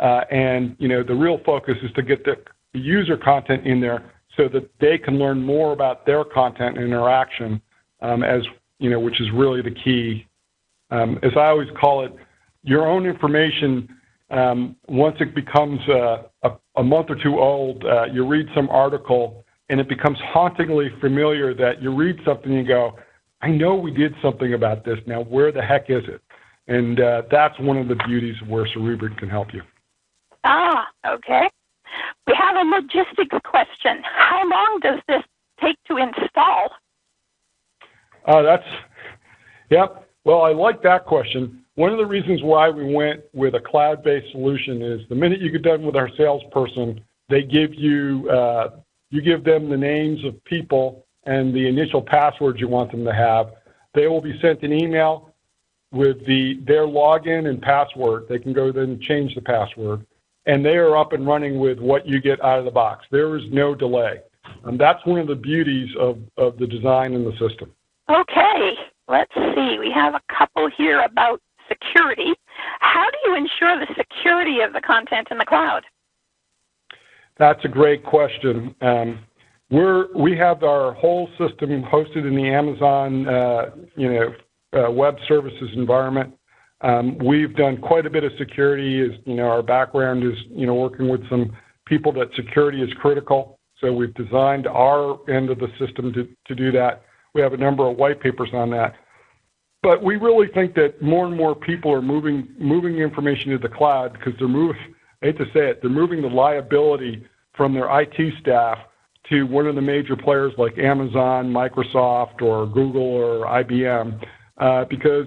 And the real focus is to get the user content in there so that they can learn more about their content and interaction, which is really the key. As I always call it, your own information, once it becomes a month or two old, you read some article and it becomes hauntingly familiar that you read something and you go, I know we did something about this. Now, where the heck is it? And that's one of the beauties of where Cerebrant can help you. Ah, okay. We have a logistics question. How long does this take to install? Yep. Well, I like that question. One of the reasons why we went with a cloud-based solution is the minute you get done with our salesperson, they give you give them the names of people and the initial passwords you want them to have. They will be sent an email with their login and password. They can go then and change the password. And they are up and running with what you get out of the box. There is no delay. And that's one of the beauties of the design and the system. Okay, let's see. We have a couple here about security. How do you ensure the security of the content in the cloud? That's a great question. We have our whole system hosted in the Amazon, web services environment. We've done quite a bit of security. As our background is, working with some people that security is critical. So we've designed our end of the system to do that. We have a number of white papers on that. But we really think that more and more people are moving information to the cloud because I hate to say it, they're moving the liability from their IT staff to one of the major players like Amazon, Microsoft, or Google, or IBM, because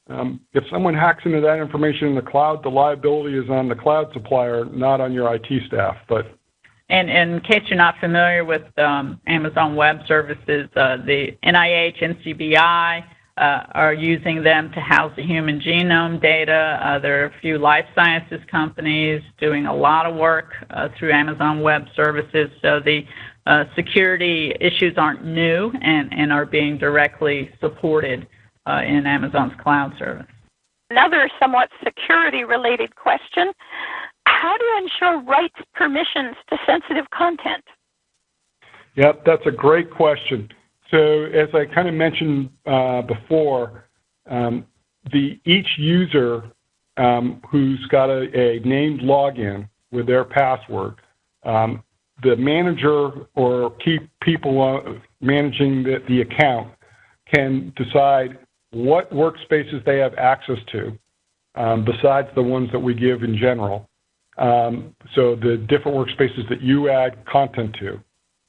If someone hacks into that information in the cloud, the liability is on the cloud supplier, not on your IT staff. And in case you're not familiar with Amazon Web Services, the NIH, NCBI are using them to house the human genome data. There are a few life sciences companies doing a lot of work through Amazon Web Services. So the security issues aren't new and are being directly supported in Amazon's cloud service. Another somewhat security-related question. How do you ensure rights permissions to sensitive content? Yep, that's a great question. So as I kind of mentioned before, each user who's got a named login with their password, the manager or key people managing the account can decide what workspaces they have access to besides the ones that we give in general. So the different workspaces that you add content to.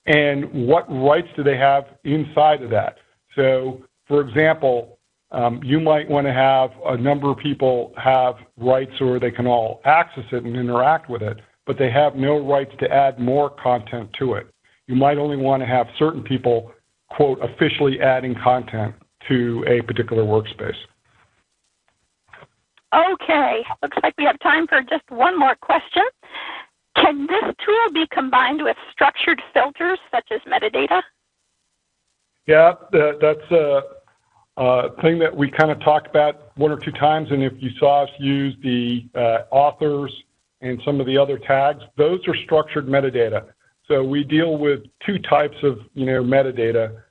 And what rights do they have inside of that? So, for example, you might want to have a number of people have rights where they can all access it and interact with it, but they have no rights to add more content to it. You might only want to have certain people, quote, officially adding content to a particular workspace. Okay, looks like we have time for just one more question. Can this tool be combined with structured filters such as metadata? Yeah, that's a thing that we kind of talked about one or two times, and if you saw us use the authors and some of the other tags, those are structured metadata. So we deal with two types of metadata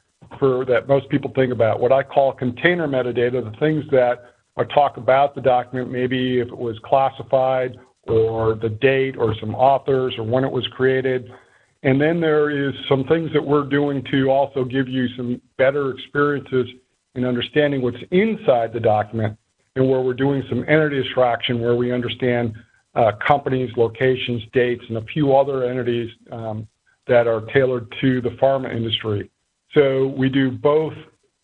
that most people think about. What I call container metadata, the things that talk about the document, maybe if it was classified or the date or some authors or when it was created. And then there is some things that we're doing to also give you some better experiences in understanding what's inside the document, and where we're doing some entity extraction where we understand companies, locations, dates, and a few other entities that are tailored to the pharma industry. So we do both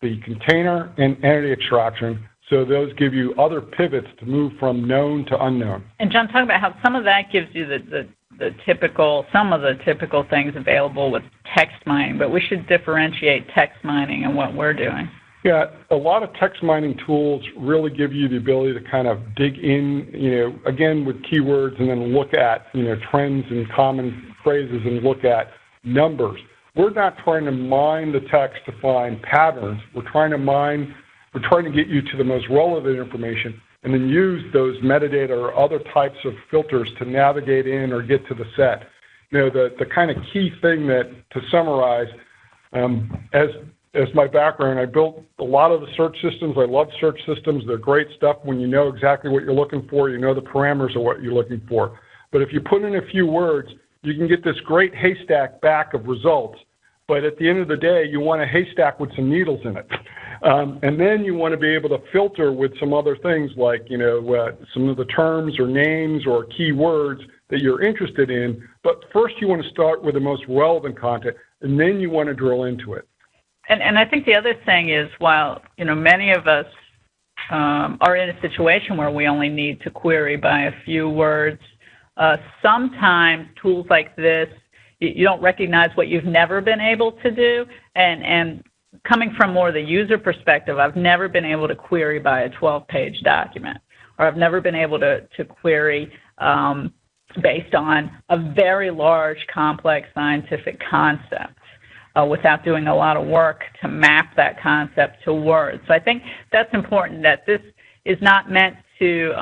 the container and entity extraction. So those give you other pivots to move from known to unknown. And John, talk about how some of that gives you some of the typical things available with text mining, but we should differentiate text mining and what we're doing. Yeah, a lot of text mining tools really give you the ability to kind of dig in, again with keywords, and then look at, trends and common phrases and look at numbers. We're not trying to mine the text to find patterns. We're trying to get you to the most relevant information and then use those metadata or other types of filters to navigate in or get to the set. The kind of key thing that, to summarize, as my background, I built a lot of the search systems. I love search systems. They're great stuff when you know exactly what you're looking for, you know the parameters of what you're looking for. But if you put in a few words, you can get this great haystack back of results. But at the end of the day, you want a haystack with some needles in it. And then you want to be able to filter with some other things like, some of the terms or names or keywords that you're interested in. But first you want to start with the most relevant content, and then you want to drill into it. And I think the other thing is, while, many of us are in a situation where we only need to query by a few words, sometimes tools like this, you don't recognize what you've never been able to do. And coming from more the user perspective, I've never been able to query by a 12-page document, or I've never been able to query based on a very large, complex scientific concept without doing a lot of work to map that concept to words. So I think that's important, that this is not meant to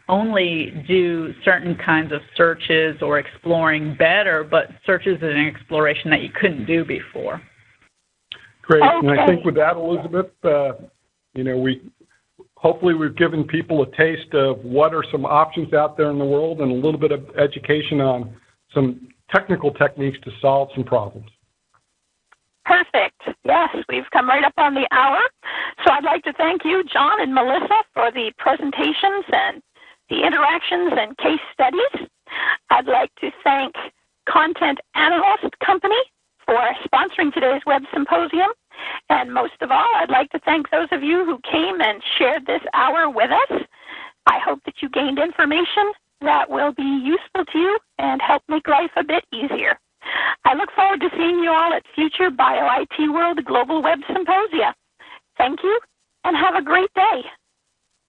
only do certain kinds of searches or exploring better, but searches and exploration that you couldn't do before. Great. Okay. And I think with that, Elizabeth, hopefully we've given people a taste of what are some options out there in the world and a little bit of education on some technical techniques to solve some problems. Perfect. Yes, we've come right up on the hour. So I'd like to thank you, John and Melissa, for the presentations and the interactions and case studies. I'd like to thank Content Analyst Company for sponsoring today's web symposium, And most of all, I'd like to thank those of you who came and shared this hour with us. I hope that you gained information that will be useful to you and help make life a bit easier. I look forward to seeing you all at future Bio IT World Global Web Symposia. Thank you,